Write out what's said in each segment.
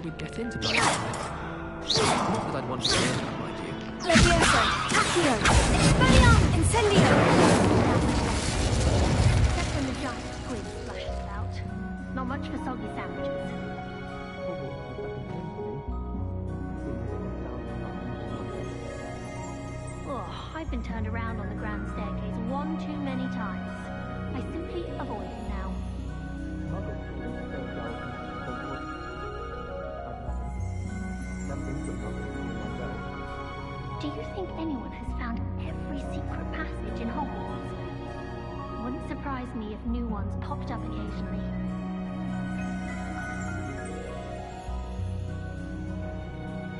we'd get into Black Knight. Not that I'd want to see it, mind you. Levioso! Accio! Expelliarmus! Incendio! Except when the giant squid splashes about. Not much for soggy sandwiches. Oh, I've been turned around on the grand staircase one too many times. I simply avoid it now. Do you think anyone has found every secret passage in Hogwarts? Wouldn't surprise me if new ones popped up occasionally.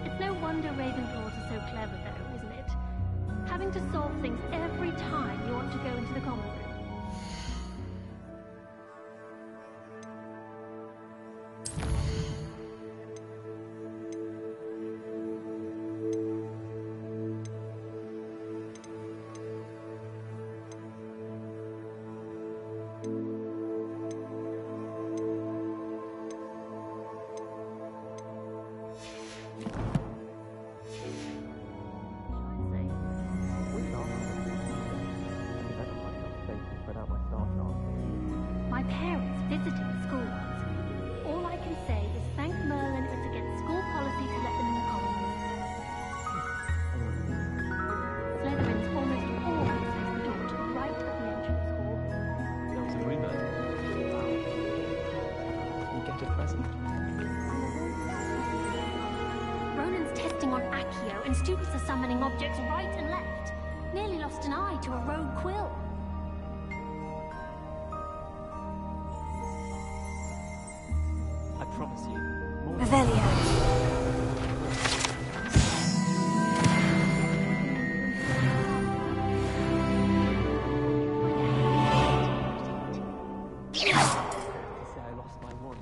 It's no wonder Ravenclaws are so clever, though, isn't it? Having to solve things every time you want to go into the common room. My parents visited the school once. All I can say is thank Merlin it's against school policy to let them in the common room. Slytherins almost always has the door to the right of the entrance hall. There's a rumor. You get a present. Ronan's testing on Accio and students are summoning objects right and left. Nearly lost an eye to a rogue quill. I promise you. Revelio. Say I lost my wand.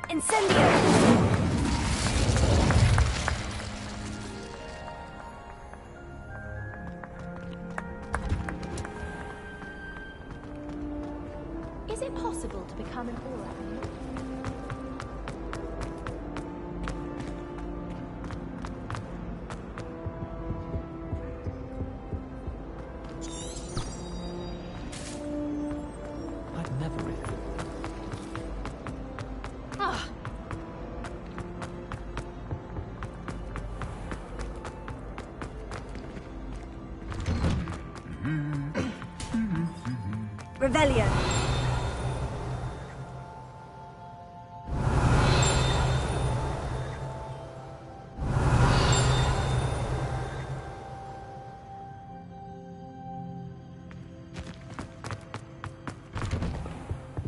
Incendio! Is it possible to become an aura? I'd never really. Ah, Revelio.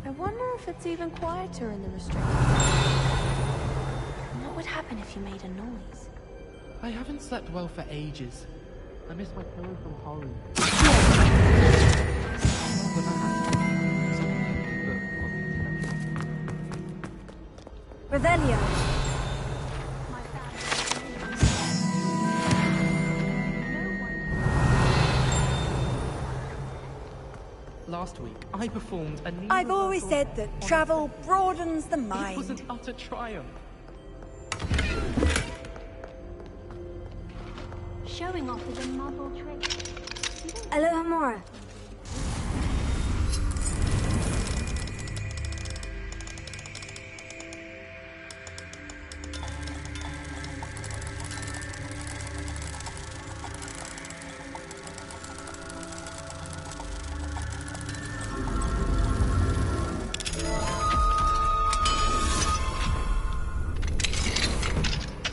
I wonder if it's even quieter in the restricted. What would happen if you made a noise? I haven't slept well for ages. I miss my pillow from Haru. Revelio. my family. No Last week, I performed a new I've always rehearsal said that on- travel broadens the It was mind. an utter triumph. Showing off is a muzzle trick. Aloha Mora.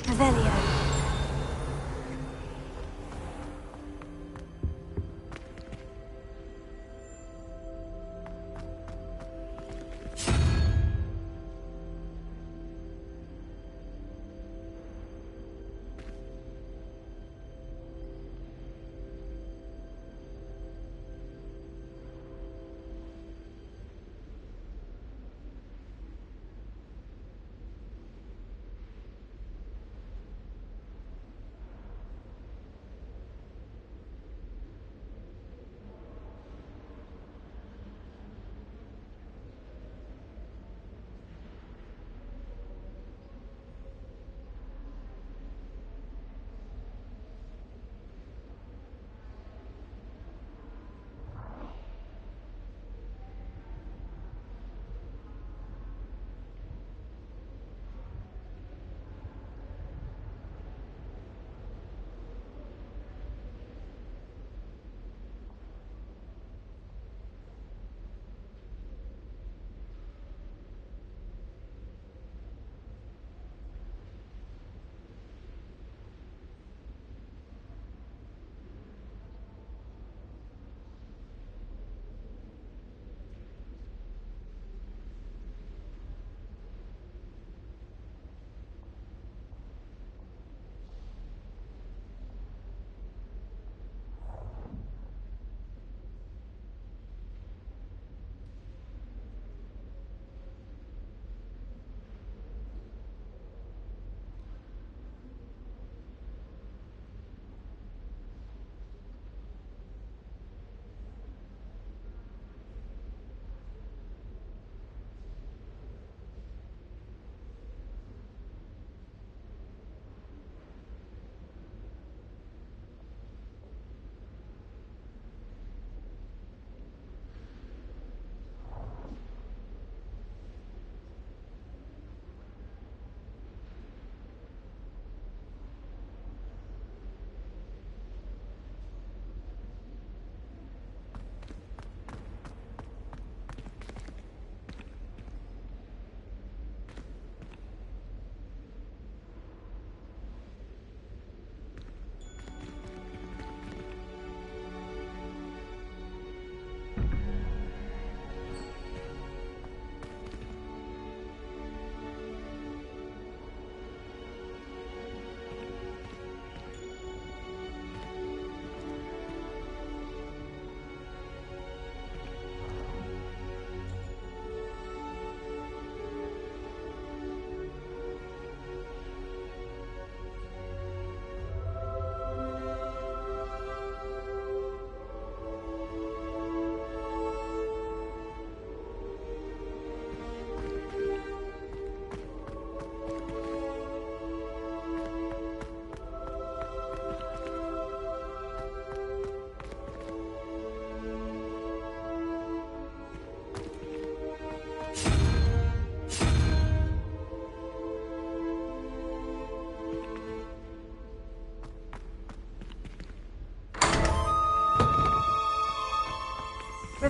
Revelio.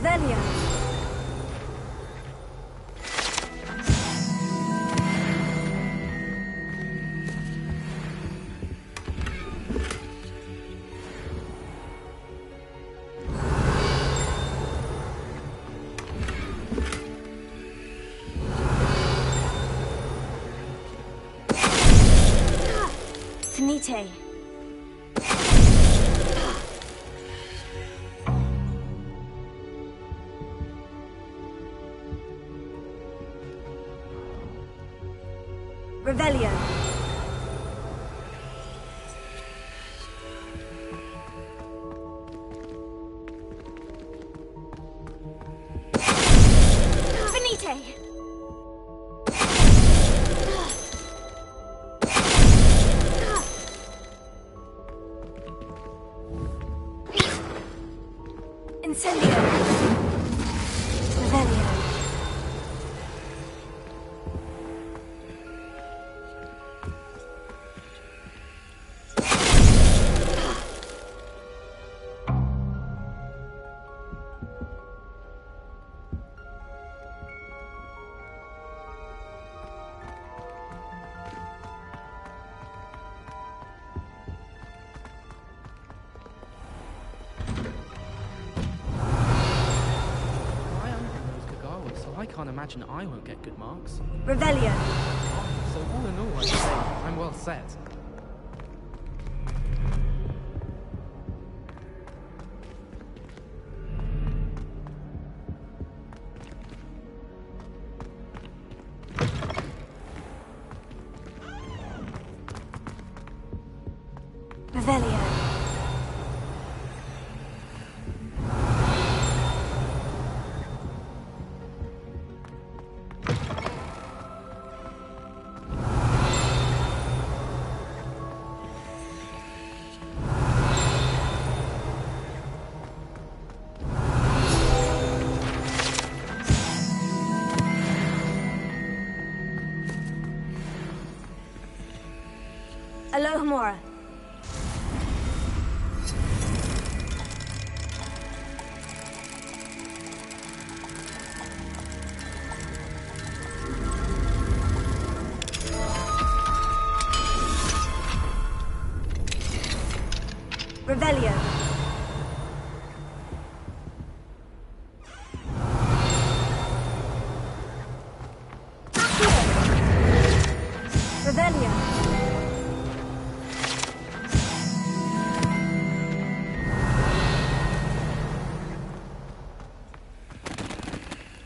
Revelio. Tenite. Revelio. Finite. Incendio. Revelio. I own those Kagawa, so I can't imagine I won't get good marks. Revelio. So all in all, I'd say I'm well set. Revelio. Alohomora. Revelio. Revelio.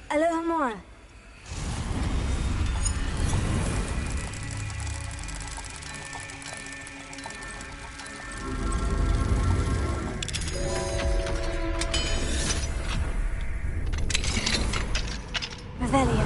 Alohomora. Revelio.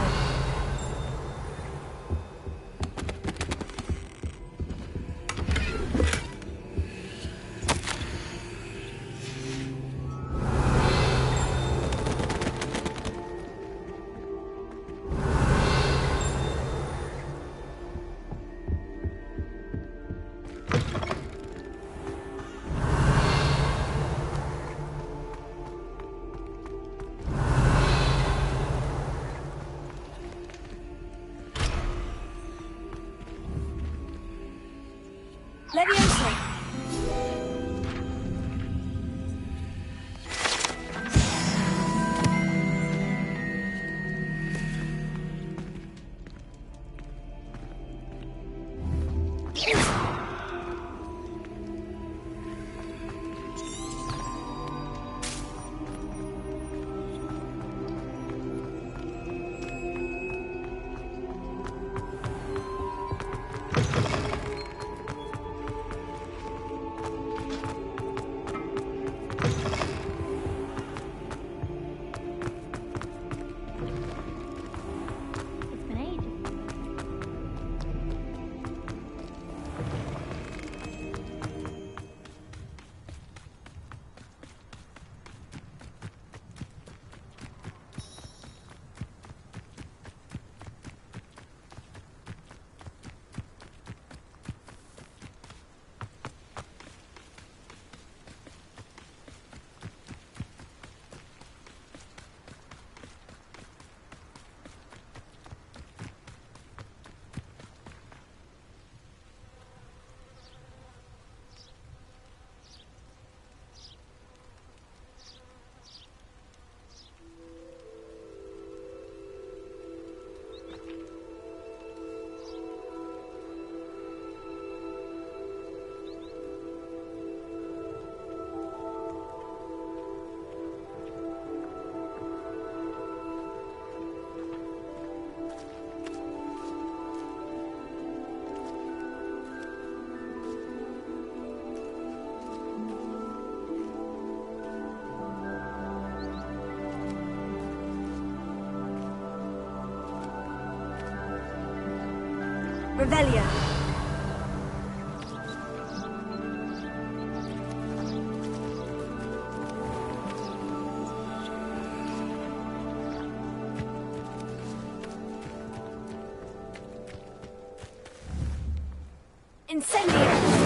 Leviosa. Revelio. Incendio.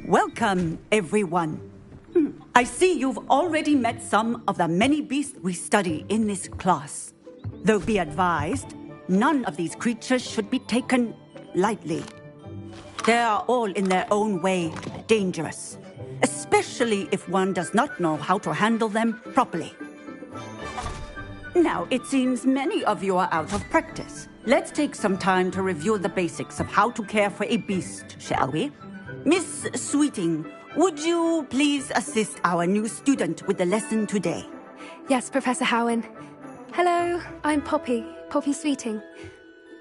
Welcome, everyone. I see you've already met some of the many beasts we study in this class. Though be advised, none of these creatures should be taken lightly. They are all in their own way dangerous, especially if one does not know how to handle them properly. Now, it seems many of you are out of practice. Let's take some time to review the basics of how to care for a beast, shall we? Miss Sweeting, would you please assist our new student with the lesson today? Yes, Professor Howen. Hello, I'm Poppy Sweeting.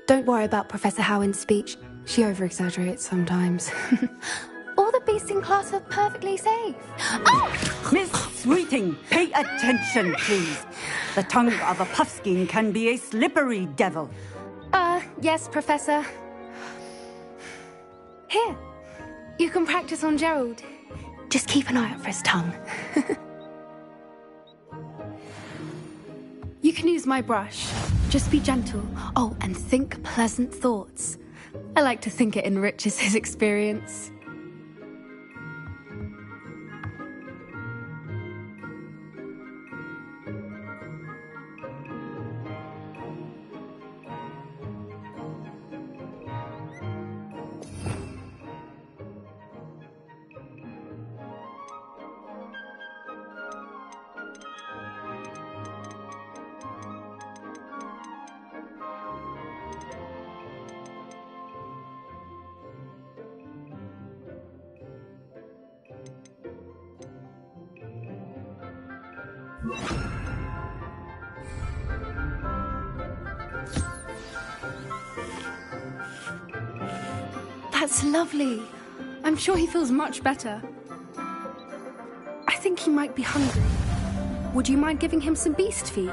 Don't worry about Professor Howen's speech. She over-exaggerates sometimes. All the beasts in class are perfectly safe. Oh! Miss Sweeting, pay attention, please. The tongue of a puffskein can be a slippery devil. Yes, Professor. Here. You can practice on Gerald. Just keep an eye out for his tongue. You can use my brush. Just be gentle. Oh, and think pleasant thoughts. I like to think it enriches his experience. That's lovely. I'm sure he feels much better. I think he might be hungry. Would you mind giving him some beast feed?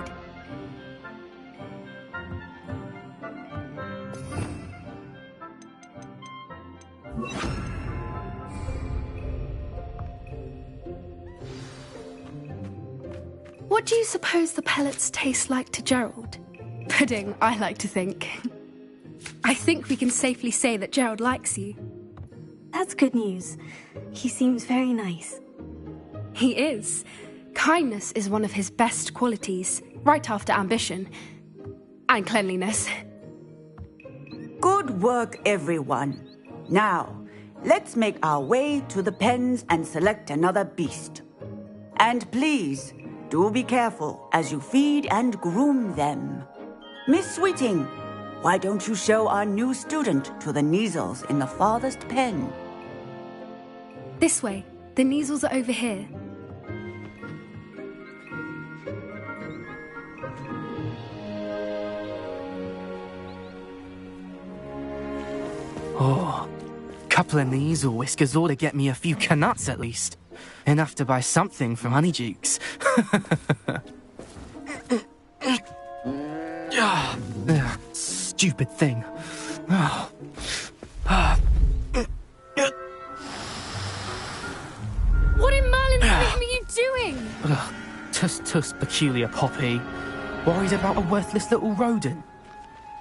What do you suppose the pellets taste like to Gerald? Pudding, I like to think. I think we can safely say that Gerald likes you. That's good news. He seems very nice. He is. Kindness is one of his best qualities, right after ambition. And cleanliness. Good work, everyone. Now, let's make our way to the pens and select another beast. And please, do be careful as you feed and groom them. Miss Sweeting, why don't you show our new student to the Kneazles in the farthest pen? This way. The Kneazles are over here. Oh, couple of Kneazle whiskers ought to get me a few canuts at least. Enough to buy something from Honeydukes. Stupid thing. What in Merlin's name are you doing? Tuss, peculiar Poppy. Worried about a worthless little rodent.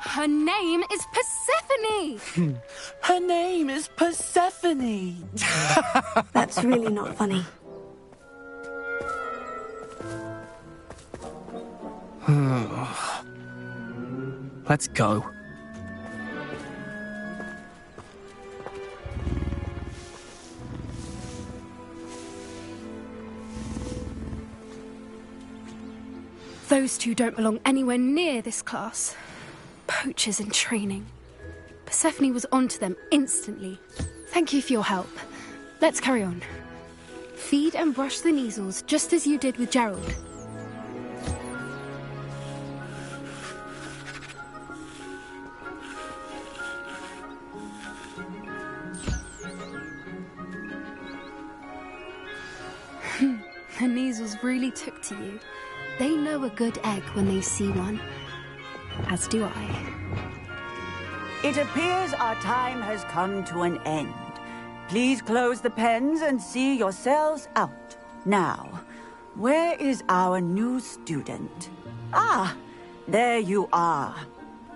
Her name is Persephone! Her name is Persephone! That's really not funny. Let's go. Those two don't belong anywhere near this class. Poachers in training. Persephone was onto them instantly. Thank you for your help. Let's carry on. Feed and brush the Kneazles just as you did with Gerald. The Kneazles really took to you. They know a good egg when they see one. As do I. It appears our time has come to an end. Please close the pens and see yourselves out. Now, where is our new student? Ah, there you are.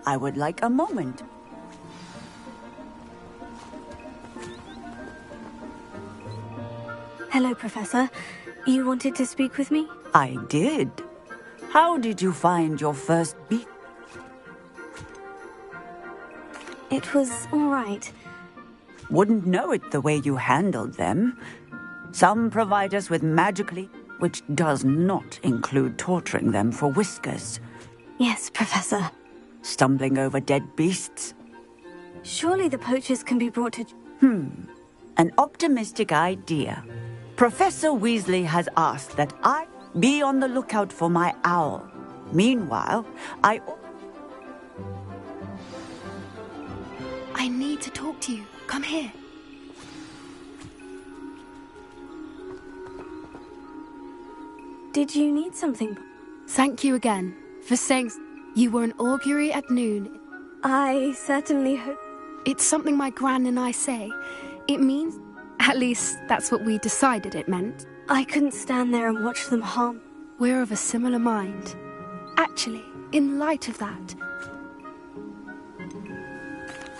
I would like a moment. Hello, Professor. You wanted to speak with me? I did. How did you find your first beat? It was all right. Wouldn't know it the way you handled them. Some provide us with magically, which does not include torturing them for whiskers. Yes, Professor. Stumbling over dead beasts. Surely the poachers can be brought to... An optimistic idea. Professor Weasley has asked that I be on the lookout for my owl. Meanwhile, I need to talk to you. Come here. Did you need something? Thank you again for saying you were an augury at noon. I certainly hope... It's something my gran and I say. It means... At least, that's what we decided it meant. I couldn't stand there and watch them harm. We're of a similar mind. Actually, in light of that...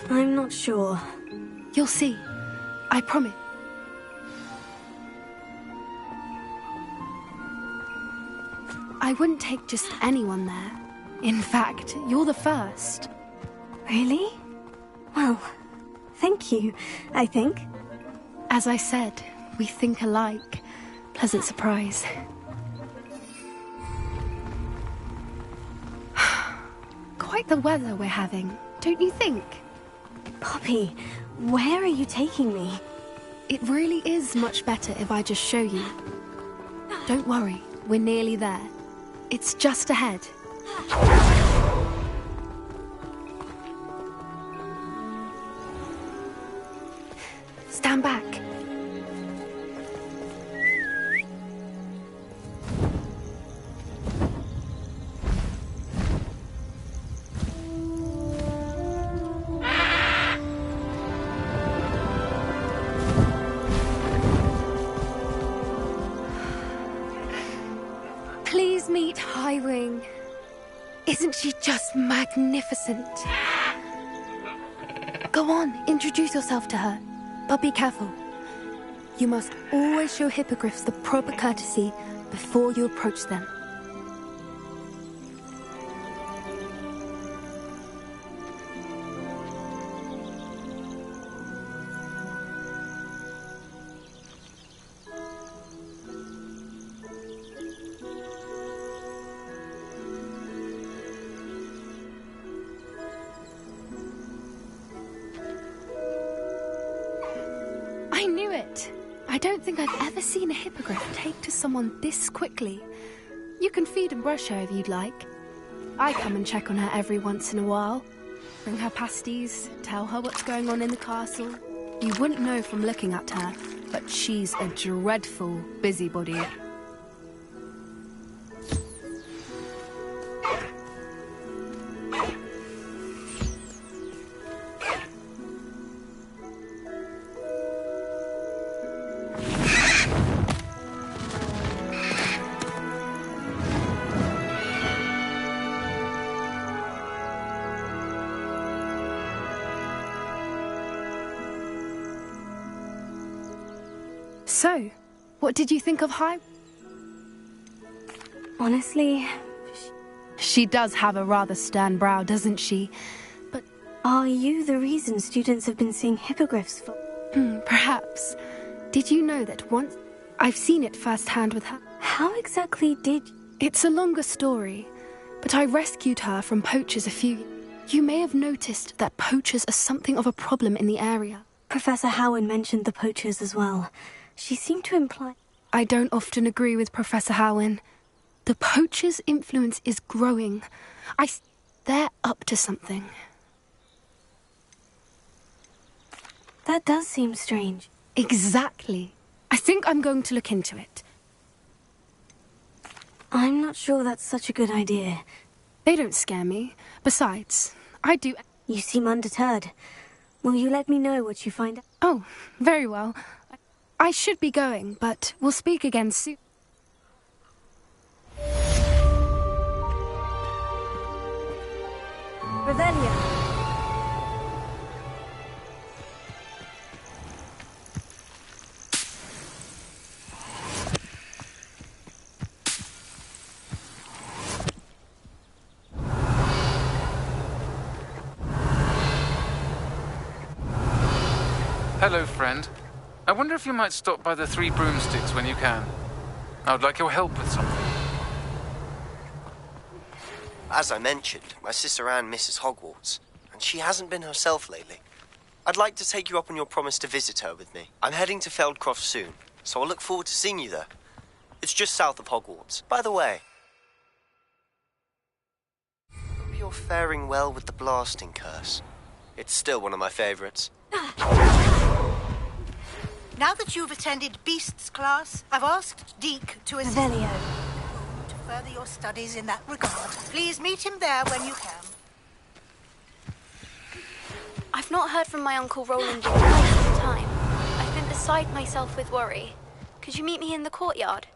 I'm not sure. You'll see. I promise. I wouldn't take just anyone there. In fact, you're the first. Really? Well, thank you, I think. As I said, we think alike. Pleasant surprise. Quite the weather we're having, don't you think? Poppy, where are you taking me? It really is much better if I just show you. Don't worry, we're nearly there. It's just ahead. Stand back. Please meet Highwing. Isn't she just magnificent? Go on, introduce yourself to her. But be careful. You must always show hippogriffs the proper courtesy before you approach them. I knew it! I don't think I've ever seen a hippogriff take to someone this quickly. You can feed and brush her if you'd like. I come and check on her every once in a while. Bring her pasties, tell her what's going on in the castle. You wouldn't know from looking at her, but she's a dreadful busybody. So, what did you think of High? Honestly, She does have a rather stern brow, doesn't she? But Are you the reason students have been seeing hippogriffs for? perhaps. Did you know that once... I've seen it firsthand with her. How exactly did... It's a longer story, but I rescued her from poachers a few... You may have noticed that poachers are something of a problem in the area. Professor Howen mentioned the poachers as well. She seemed to imply... I don't often agree with Professor Howen. The poachers' influence is growing. They're up to something. That does seem strange. Exactly. I think I'm going to look into it. I'm not sure that's such a good idea. They don't scare me. Besides, I do... You seem undeterred. Will you let me know what you find out? Oh, very well. I should be going, but we'll speak again soon. Revelia! Hello, friend. I wonder if you might stop by the Three Broomsticks when you can. I would like your help with something. As I mentioned, my sister Anne misses Hogwarts, and she hasn't been herself lately. I'd like to take you up on your promise to visit her with me. I'm heading to Feldcroft soon, so I'll look forward to seeing you there. It's just south of Hogwarts. By the way, hope you're faring well with the blasting curse. It's still one of my favorites. Now that you've attended Beasts class, I've asked Deke to assist Revelio. to further your studies in that regard. Please meet him there when you can. I've not heard from my Uncle Roland in quite some time. I've been beside myself with worry. Could you meet me in the courtyard?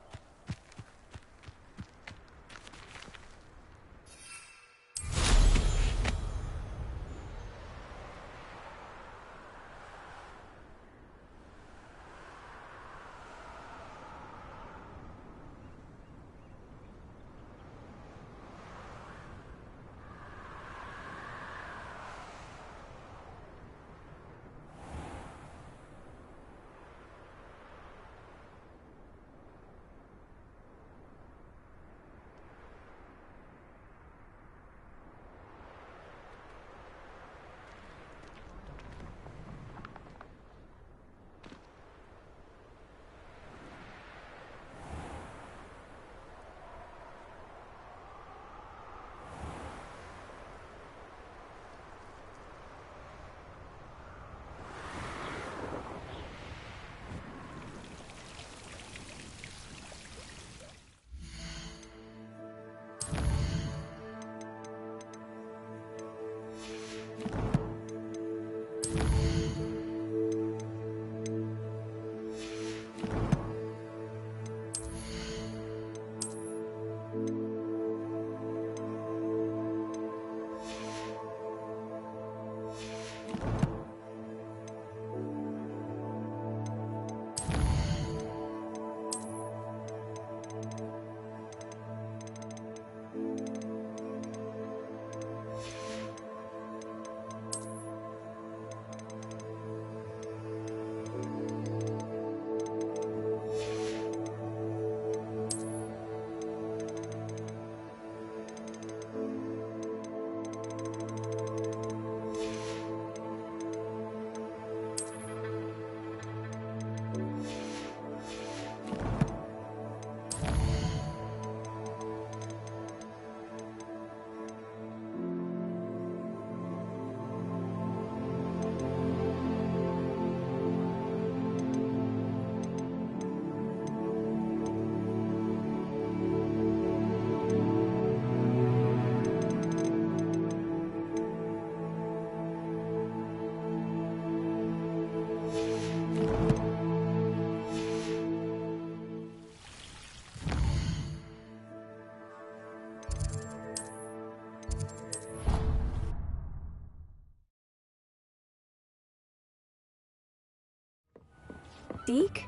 Deke?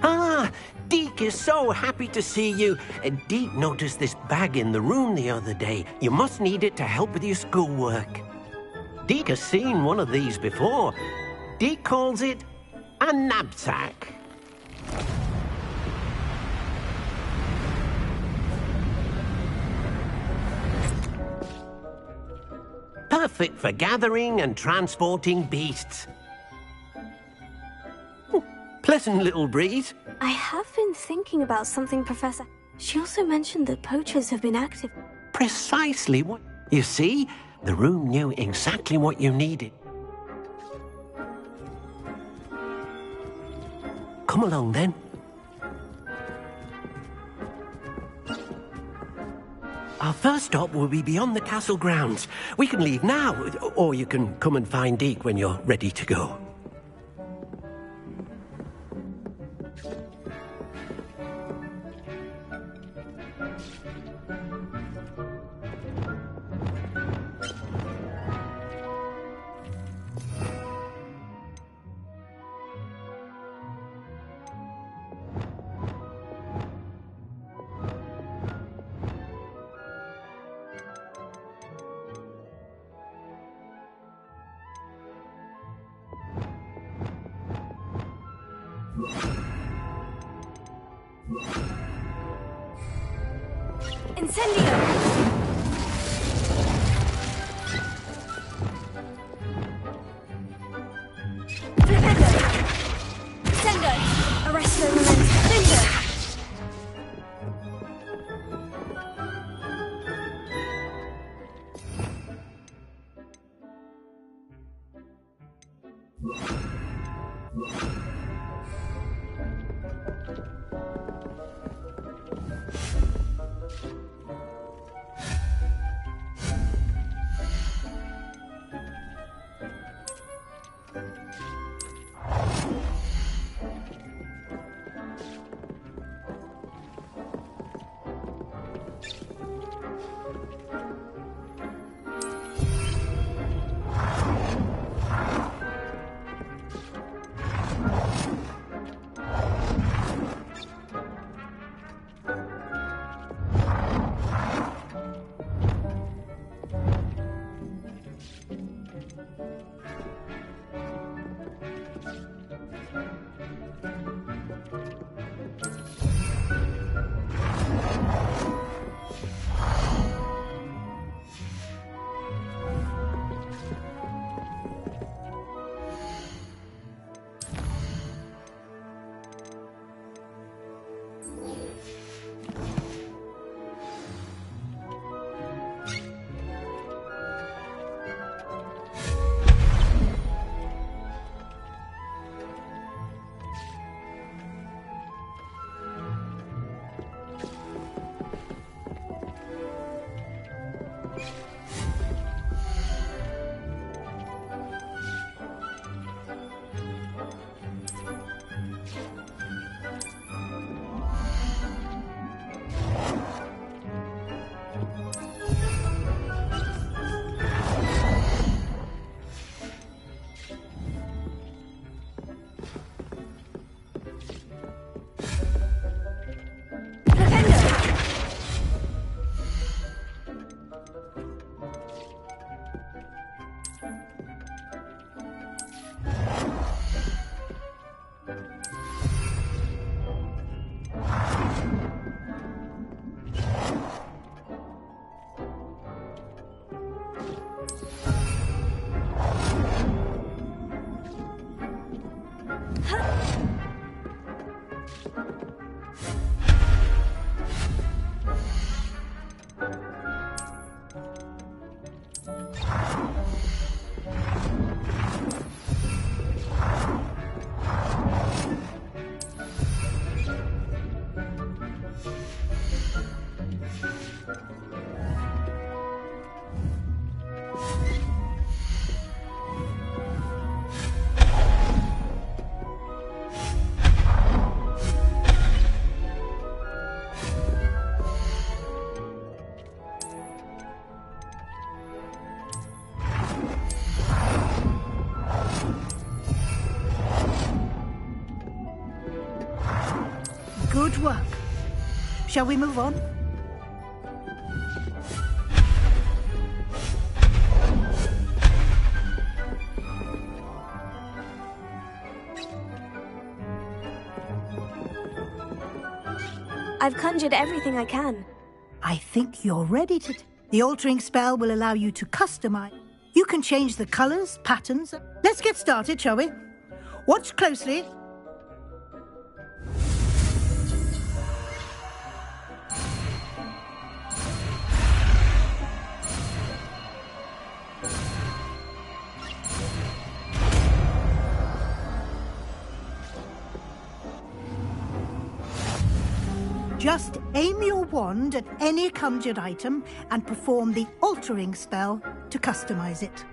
Ah, Deke! Deek is so happy to see you. Deek noticed this bag in the room the other day. You must need it to help with your schoolwork. Deek has seen one of these before. Deek calls it a knapsack. Perfect for gathering and transporting beasts. Pleasant little breeze. I have been thinking about something, Professor. She also mentioned that poachers have been active. Precisely what... You see, the room knew exactly what you needed. Come along, then. Our first stop will be beyond the castle grounds. We can leave now, or you can come and find Deek when you're ready to go. Good work. Shall we move on? I've conjured everything I can. I think you're ready to... The altering spell will allow you to customize. You can change the colors, patterns. Let's get started, shall we? Watch closely. Just aim your wand at any conjured item and perform the altering spell to customize it.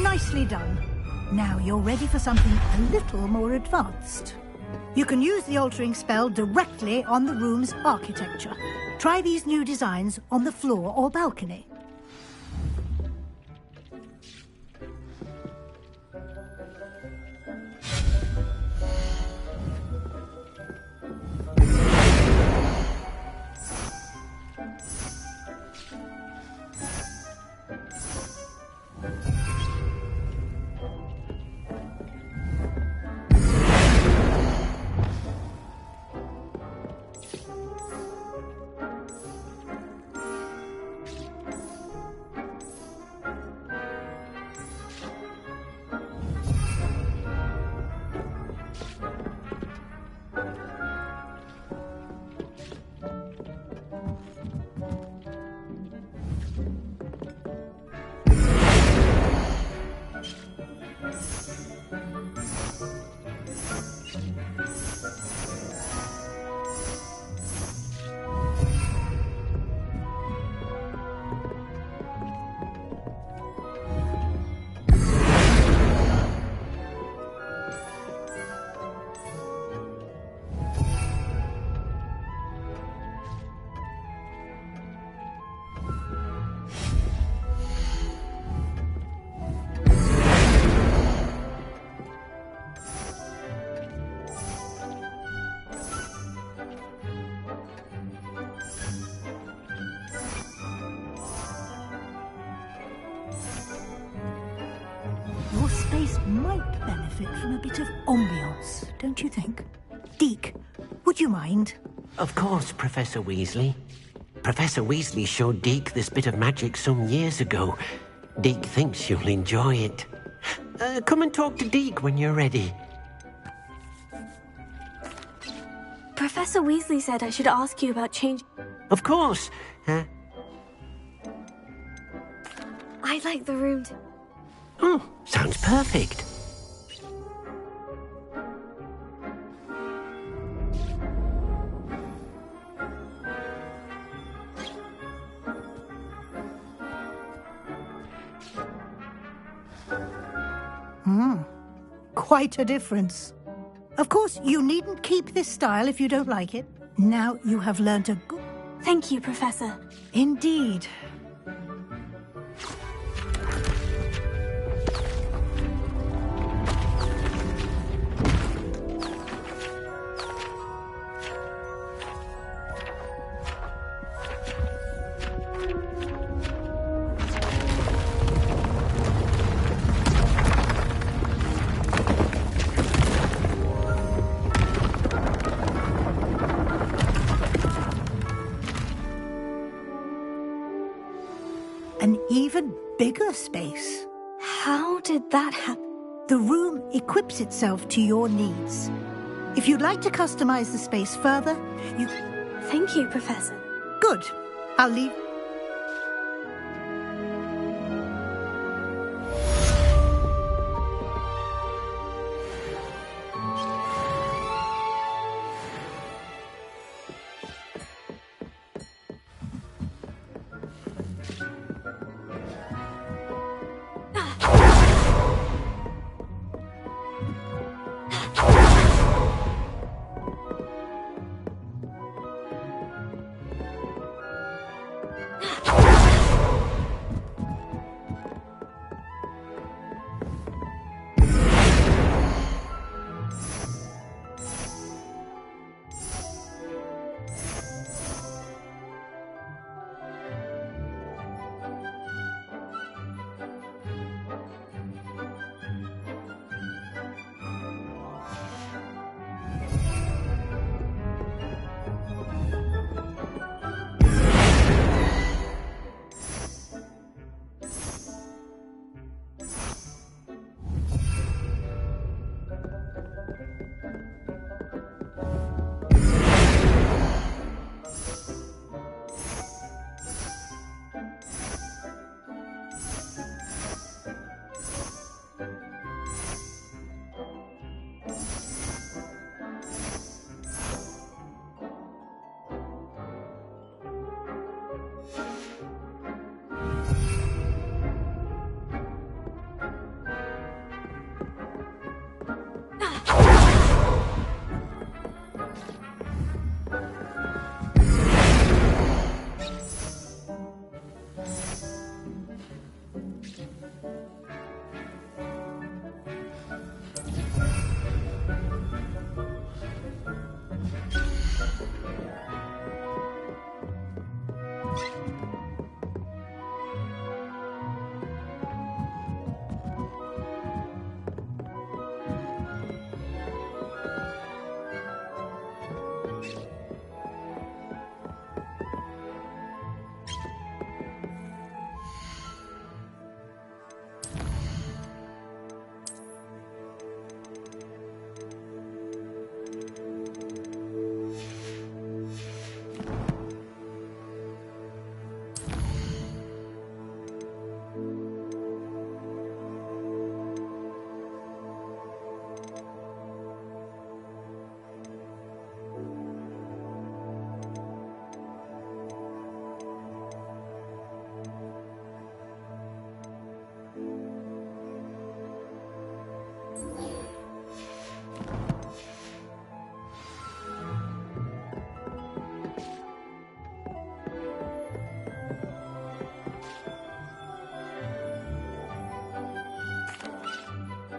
Nicely done. Now you're ready for something a little more advanced. You can use the altering spell directly on the room's architecture. Try these new designs on the floor or balcony. Your space might benefit from a bit of ambiance, don't you think? Deke, would you mind? Of course, Professor Weasley. Professor Weasley showed Deke this bit of magic some years ago. Deke thinks you'll enjoy it. Come and talk to Deke when you're ready. Professor Weasley said I should ask you about change. Of course. I like the room too. Oh, sounds perfect. Quite a difference. Of course, you needn't keep this style if you don't like it. Now you have learnt a good... Thank you, Professor. Indeed. space. How did that happen? The room equips itself to your needs. If you'd like to customize the space further, you... Thank you, Professor. Good. I'll leave...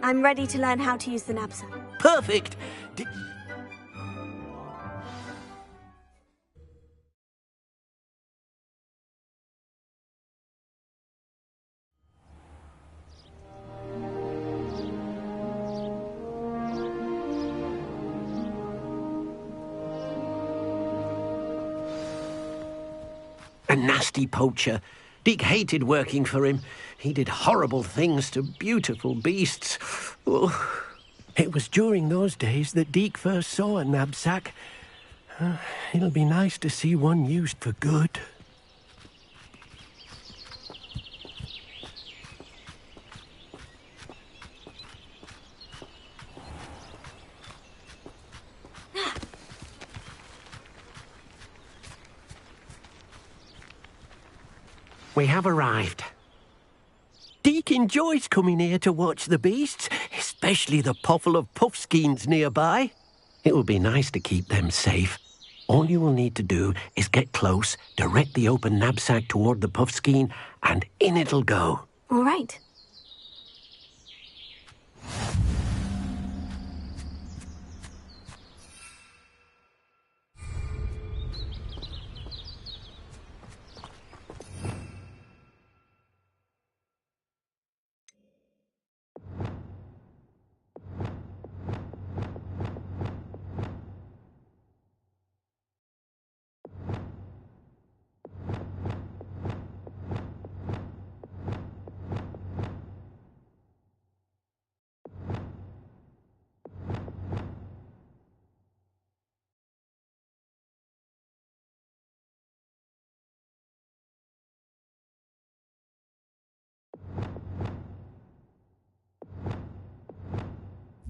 I'm ready to learn how to use the knapsack. Perfect. A nasty poacher. Deek hated working for him. He did horrible things to beautiful beasts. Oh. It was during those days that Deek first saw a knapsack. It'll be nice to see one used for good. We have arrived. Deek enjoys coming here to watch the beasts, especially the puffle of puffskeins nearby. It will be nice to keep them safe. All you will need to do is get close, direct the open knapsack toward the puffskein, and in it'll go. All right.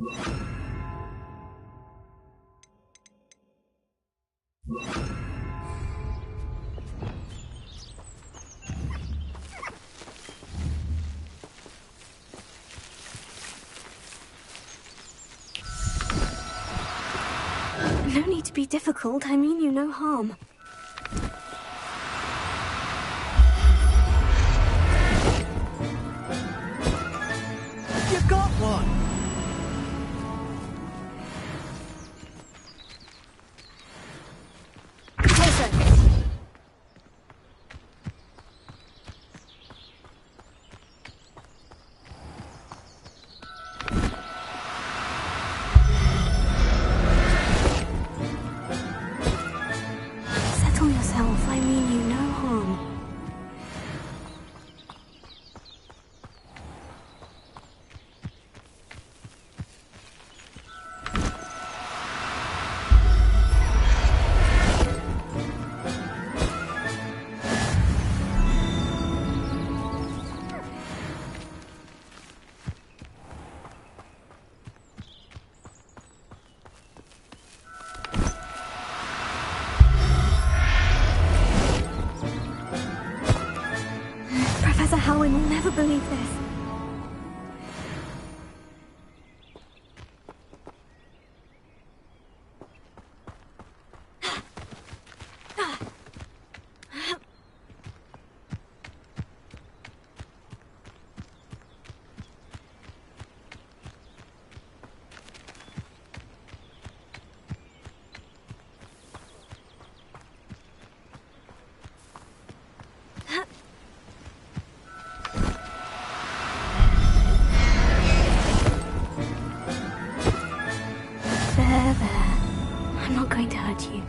No need to be difficult. I mean you no harm. You got one! Settle yourself. I mean you no harm. Professor Howin will never believe this. There. I'm not going to hurt you.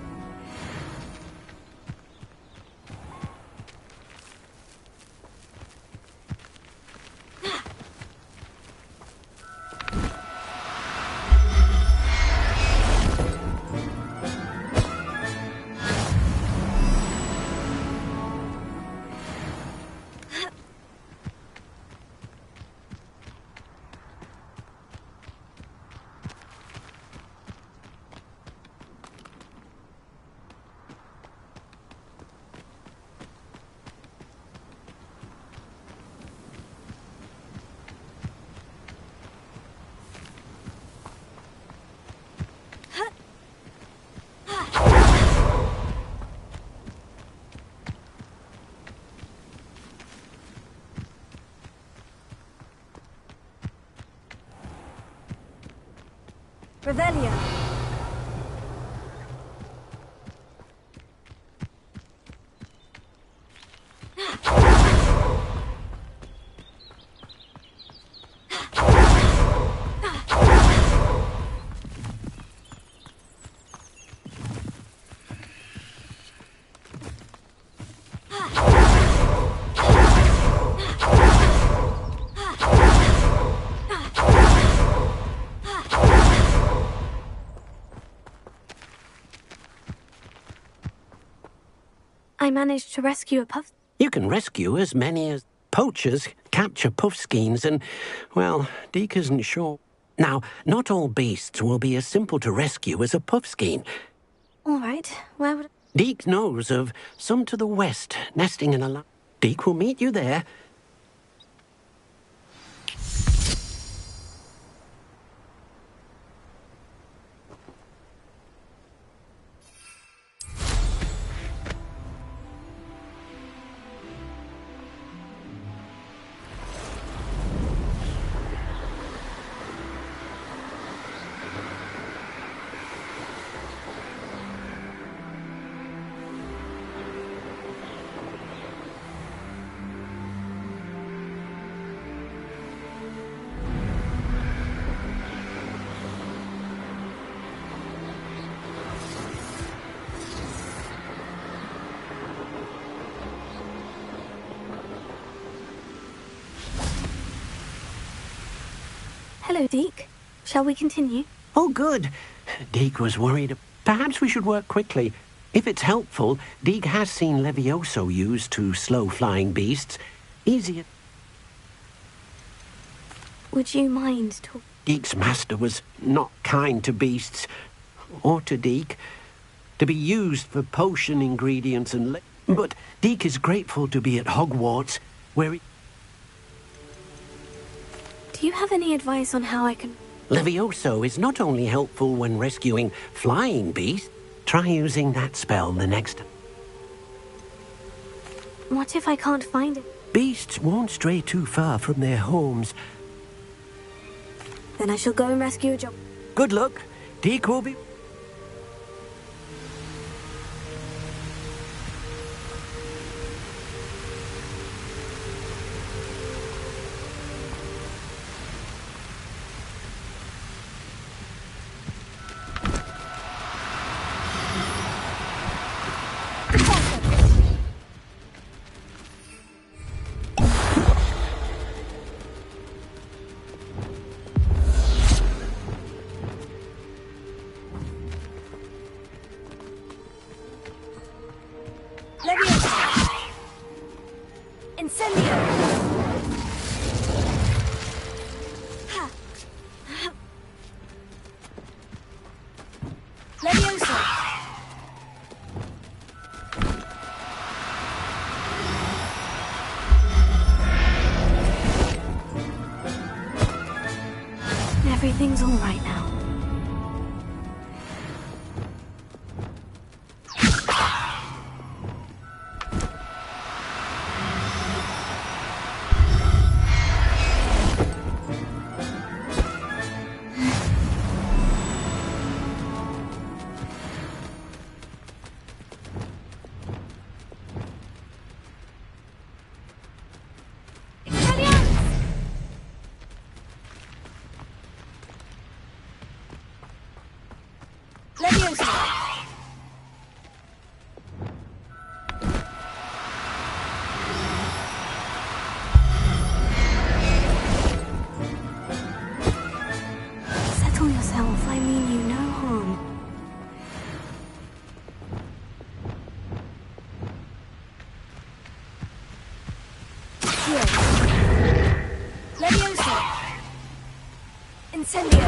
Revelio. I managed to rescue a puff. You can rescue as many as poachers capture puffskeins and, well, Deke isn't sure. Now, not all beasts will be as simple to rescue as a puffskein. All right, where would... Deke knows of some to the west, nesting in a... Deke will meet you there. Hello, Deke. Shall we continue? Oh, good. Deke was worried. Perhaps we should work quickly. If it's helpful, Deke has seen Levioso used to slow flying beasts. Easier. Would you mind talking? Deek's master was not kind to beasts, or to Deek, to be used for potion ingredients and... But Deek is grateful to be at Hogwarts, where he... Do you have any advice on how I can... Levioso is not only helpful when rescuing flying beasts. Try using that spell the next... What if I can't find it? Beasts won't stray too far from their homes. Then I shall go and rescue a job. Good luck. Deek will be... Everything's all right now. Settle yourself, I mean you no harm. Leviosa! Incendio!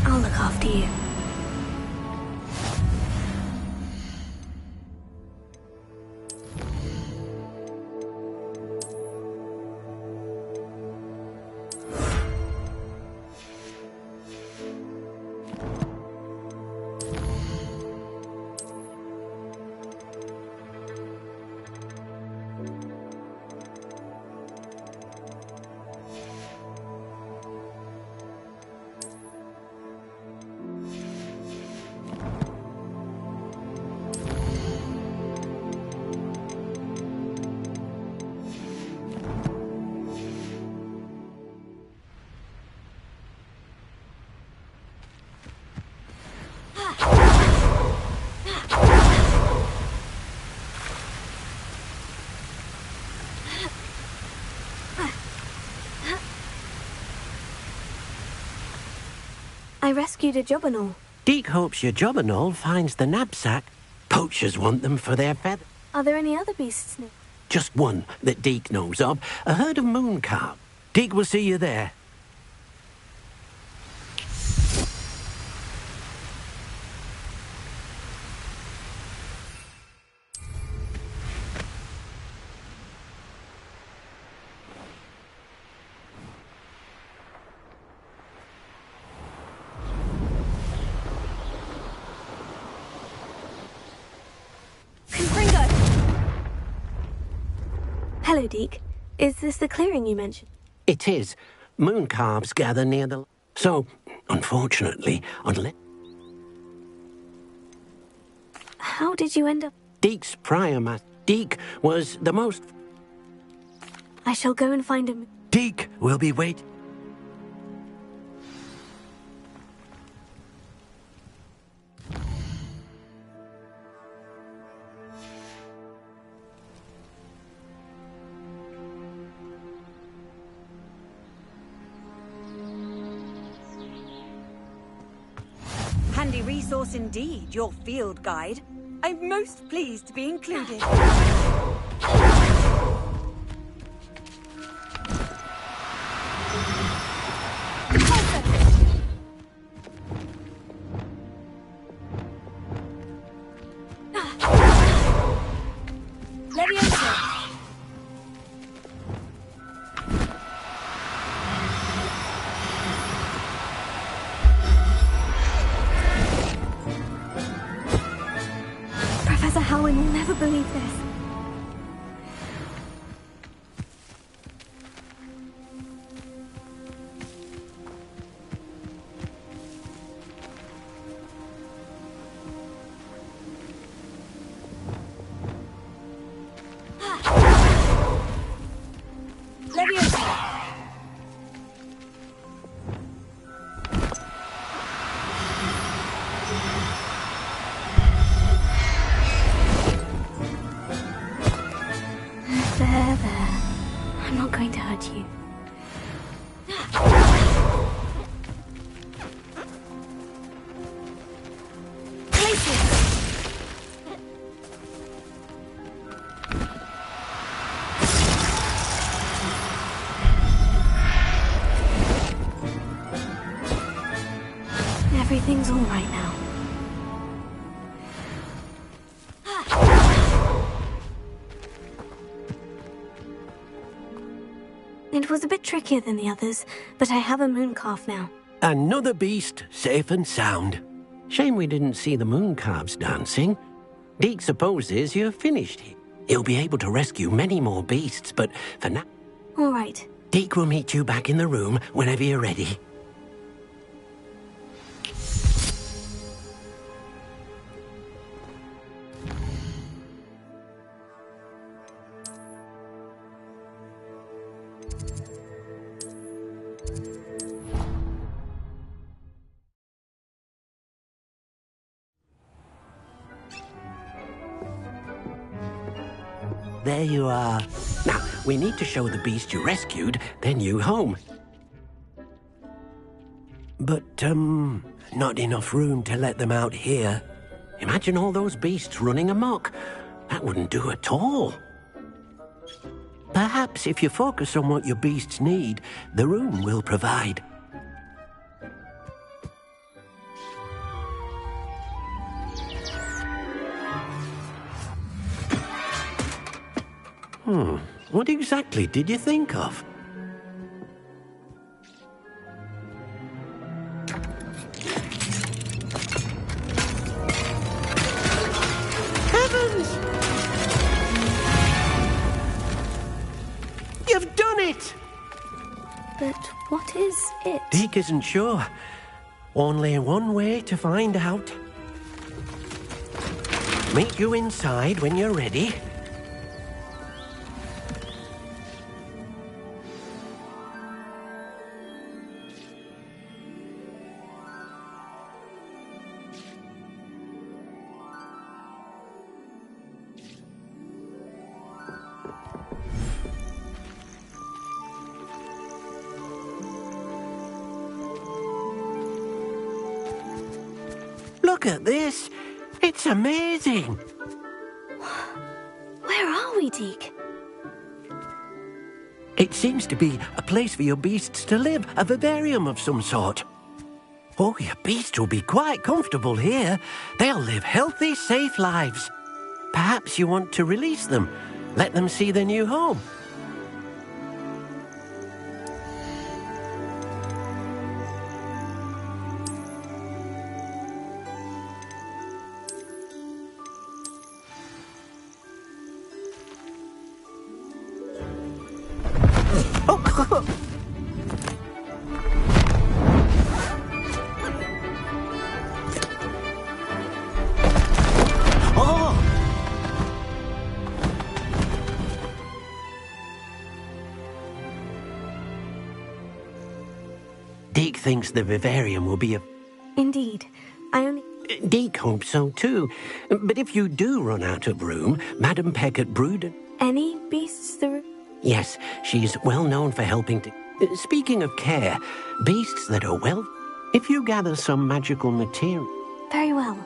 I'll look after you. I rescued a Jobberknoll. Deek hopes your Jobberknoll finds the knapsack. Poachers want them for their feathers. Are there any other beasts near? Just one that Deek knows of. A herd of mooncarp. Deek will see you there. Hello, Deek. Is this the clearing you mentioned? It is. moon calves gather near the... So, unfortunately, unless... How did you end up? Deek's prior master... Deek was the most... I shall go and find him. Deek will be waiting. Handy resource indeed, your field guide. I'm most pleased to be included. Professor Howin will never believe this. There. I'm not going to hurt you. Everything's all right now. It was a bit trickier than the others, but I have a moon calf now. Another beast, safe and sound. Shame we didn't see the moon calves dancing. Deek supposes you're finished here. He'll be able to rescue many more beasts, but for now... All right. Deek will meet you back in the room whenever you're ready. There you are. Now, we need to show the beast you rescued their new home. But, not enough room to let them out here. Imagine all those beasts running amok. That wouldn't do at all. Perhaps if you focus on what your beasts need, the room will provide. What exactly did you think of? Heavens! You've done it! But what is it? Deek isn't sure. Only one way to find out. Meet you inside when you're ready. Look at this. It's amazing. Where are we, Deek? It seems to be a place for your beasts to live, a vivarium of some sort. Oh, your beasts will be quite comfortable here. They'll live healthy, safe lives. Perhaps you want to release them, let them see their new home. Deke thinks the vivarium will be a... Indeed. I only... Deke hopes so too. But if you do run out of room, Madam Peck at Brood... Any beasts the... Yes, she's well known for helping to... Speaking of care, beasts that are well... If you gather some magical material... Very well.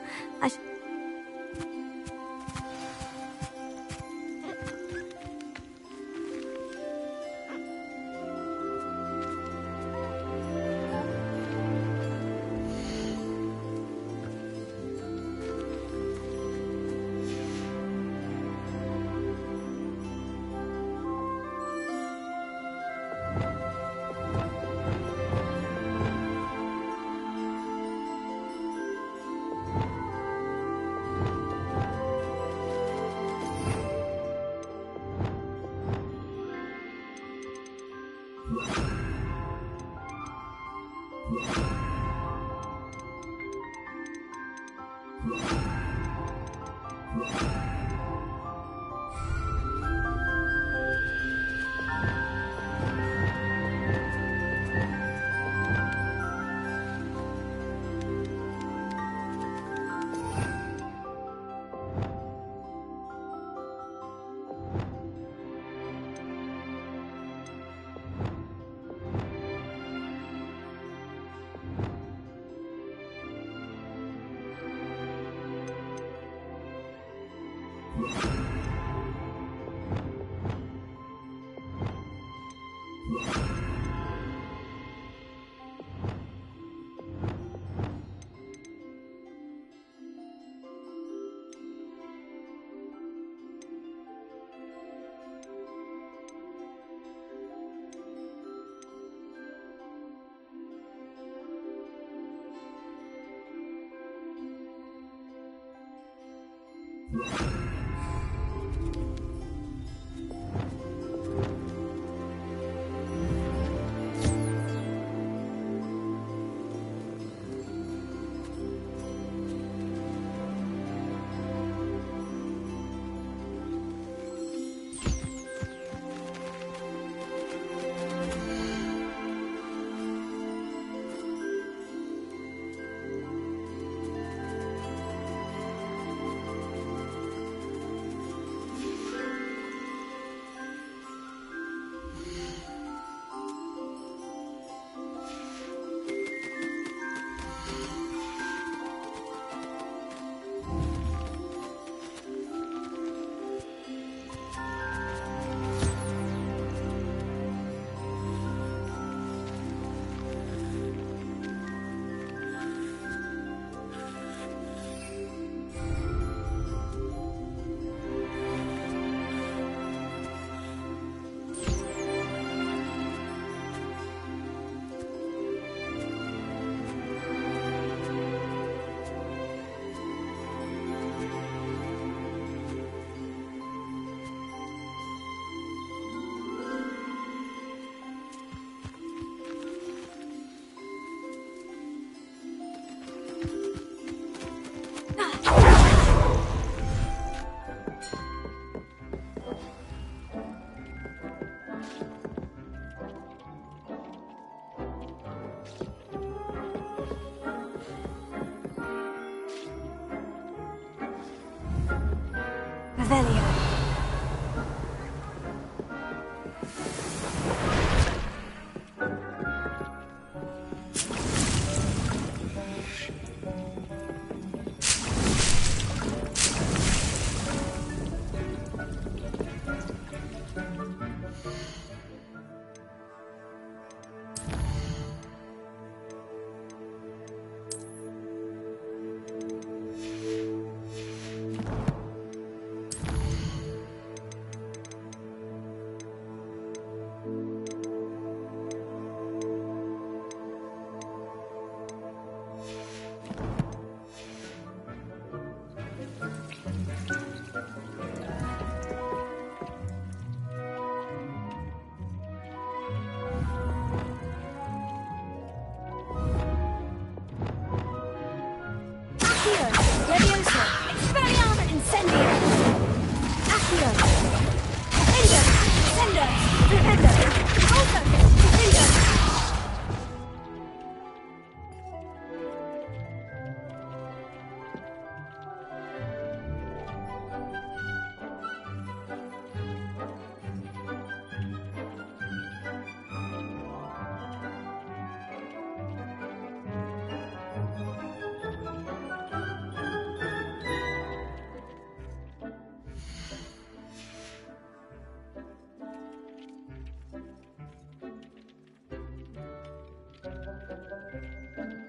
Revelio.